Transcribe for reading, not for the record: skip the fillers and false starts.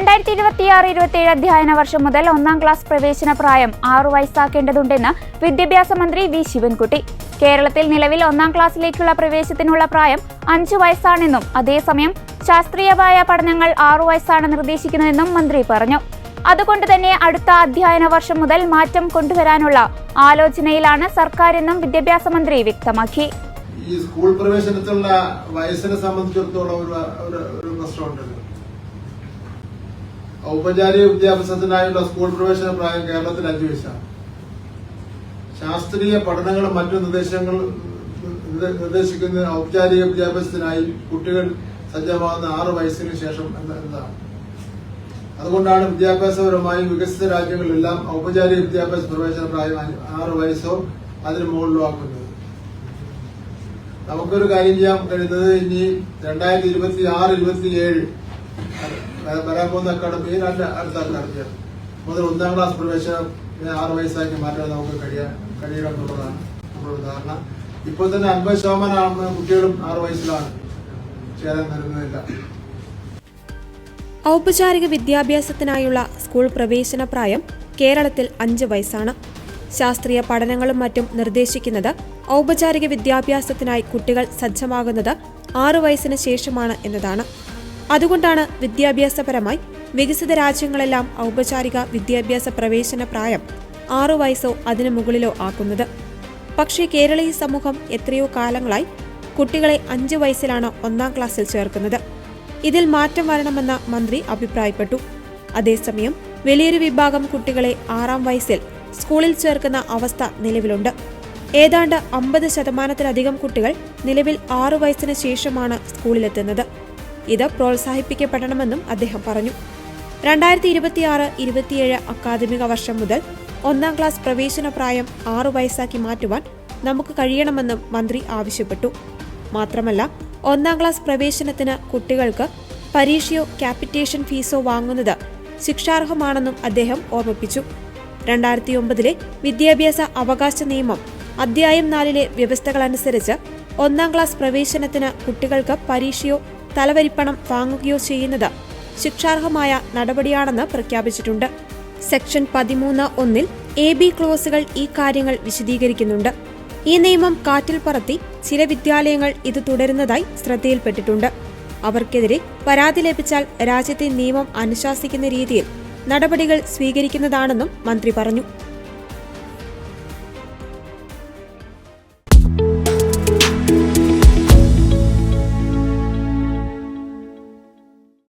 2026-27 അധ്യയന വർഷം മുതൽ 1ാം ക്ലാസ് പ്രവേശന പ്രായം 6 വയസ്സാക്കേണ്ടതുണ്ടെന്ന് വിദ്യാഭ്യാസ മന്ത്രി വി ശിവൻകുട്ടി. കേരളത്തിൽ നിലവിൽ 1ാം ക്ലാസ്സിലേക്കുള്ള പ്രവേശനത്തിനുള്ള പ്രായം 5 വയസ്സാണെന്നും അതേസമയം ശാസ്ത്രീയമായ പഠനങ്ങൾ 6 വയസ്സാണ് നിർദ്ദേശിക്കുന്നതെന്നും മന്ത്രി പറഞ്ഞു. അതുകൊണ്ട് തന്നെ അടുത്ത അധ്യയന വർഷം മുതൽ മാറ്റം കൊണ്ടുവരാനുള്ള ആലോചനയിലാണ് സർക്കാരെന്നും വിദ്യാഭ്യാസ മന്ത്രി വ്യക്തമാക്കി. ഈ സ്കൂൾ പ്രവേശനത്തിലുള്ള വയസ്സിനെ സംബന്ധിച്ചിടത്തോളം ഒരു പ്രശ്നമുണ്ടല്ലോ. ഔപചാരിക വിദ്യാഭ്യാസത്തിനായുള്ള സ്കൂൾ പ്രവേശന പ്രായം കേരളത്തിൽ 5 വയസ്സാണ്. ശാസ്ത്രീയ പഠനങ്ങളും മറ്റു നിർദ്ദേശിക്കുന്ന ഔപചാരിക വിദ്യാഭ്യാസത്തിനായി കുട്ടികൾ സജ്ജമാകുന്ന 6 വയസ്സിന് ശേഷം എന്നതാണ്. അതുകൊണ്ടാണ് വിദ്യാഭ്യാസപരമായി വികസിത രാജ്യങ്ങളിലെല്ലാം ഔപചാരിക വിദ്യാഭ്യാസ പ്രവേശന പ്രായം 6 വയസ്സോ അതിന് മുകളിലോ ആക്കുന്നത്. നമുക്കൊരു കാര്യം ചെയ്യാൻ കഴിയുന്നത് ഇനി 2026-27 വരാൻ പോകുന്ന അക്കാഡമി അടുത്ത അക്കാഡമിയാണ് മുതൽ 1ാം ക്ലാസ് പ്രവേശനം 6 വയസ്സാക്കി മാറ്റാൻ നമുക്ക് കഴിയണം എന്നുള്ളതാണ് നമ്മുടെ ധാരണ. ഇപ്പോൾ തന്നെ 50% കുട്ടികളും 6 വയസ്സിലാണ് ചേരാൻ നൽകുന്നില്ല. ഔപചാരിക വിദ്യാഭ്യാസത്തിനായുള്ള സ്കൂൾ പ്രവേശന പ്രായം കേരളത്തിൽ 5 വയസ്സാണ്. ശാസ്ത്രീയ പഠനങ്ങളും മറ്റും നിർദ്ദേശിക്കുന്നത് ഔപചാരിക വിദ്യാഭ്യാസത്തിനായി കുട്ടികൾ സജ്ജമാകുന്നത് 6 വയസ്സിന് ശേഷമാണ് എന്നതാണ്. അതുകൊണ്ടാണ് വിദ്യാഭ്യാസപരമായി വികസിത രാജ്യങ്ങളെല്ലാം ഔപചാരിക വിദ്യാഭ്യാസ പ്രവേശന പ്രായം 6 വയസ്സോ അതിനു മുകളിലോ ആക്കുന്നത്. പക്ഷേ കേരളീയ സമൂഹം എത്രയോ കാലങ്ങളായി കുട്ടികളെ 5 വയസ്സിലാണ് 1ാം ക്ലാസ്സിൽ ചേർക്കുന്നത്. ഇതിൽ മാറ്റം വരണമെന്ന് മന്ത്രി അഭിപ്രായപ്പെട്ടു. അതേസമയം വലിയൊരു വിഭാഗം കുട്ടികളെ 6ാം വയസ്സിൽ സ്കൂളിൽ ചേർക്കുന്ന അവസ്ഥ നിലവിലുണ്ട്. ഏതാണ്ട് 50% കുട്ടികൾ നിലവിൽ 6 വയസ്സിന് ശേഷമാണ് സ്കൂളിലെത്തുന്നത്. ഇത് പ്രോത്സാഹിപ്പിക്കപ്പെടണമെന്നും അദ്ദേഹം പറഞ്ഞു. 2026-27 അക്കാദമിക വർഷം മുതൽ 1ാം ക്ലാസ് പ്രവേശന പ്രായം 6 വയസ്സാക്കി മാറ്റുവാൻ നമുക്ക് കഴിയണമെന്നും മന്ത്രി ആവശ്യപ്പെട്ടു. മാത്രമല്ല 1ാം ക്ലാസ് പ്രവേശനത്തിന് കുട്ടികൾക്ക് പരീക്ഷയോ ക്യാപിറ്റേഷൻ ഫീസോ വാങ്ങുന്നത് ശിക്ഷാർഹമാണെന്നും അദ്ദേഹം ഓർമ്മിപ്പിച്ചു. 2009 വിദ്യാഭ്യാസ അവകാശ നിയമം അധ്യായം 4 വ്യവസ്ഥകളനുസരിച്ച് 1ാം ക്ലാസ് പ്രവേശനത്തിന് കുട്ടികൾക്ക് പരീക്ഷയോ തലവരിപ്പണം വാങ്ങുകയോ ചെയ്യുന്നത് ശിക്ഷാർഹമായ നടപടിയാണെന്ന് പ്രഖ്യാപിച്ചിട്ടുണ്ട്. സെക്ഷൻ 13(1) AB ക്ലോസുകൾ ഈ കാര്യങ്ങൾ വിശദീകരിക്കുന്നുണ്ട്. ഈ നിയമം കാറ്റിൽ പറത്തി ചില വിദ്യാലയങ്ങൾ ഇത് തുടരുന്നതായി ശ്രദ്ധയിൽപ്പെട്ടിട്ടുണ്ട്. അവർക്കെതിരെ പരാതി ലഭിച്ചാൽ രാജ്യത്തെ നിയമം അനുശാസിക്കുന്ന രീതിയിൽ നടപടികൾ സ്വീകരിക്കുന്നതാണെന്നും മന്ത്രി പറഞ്ഞു.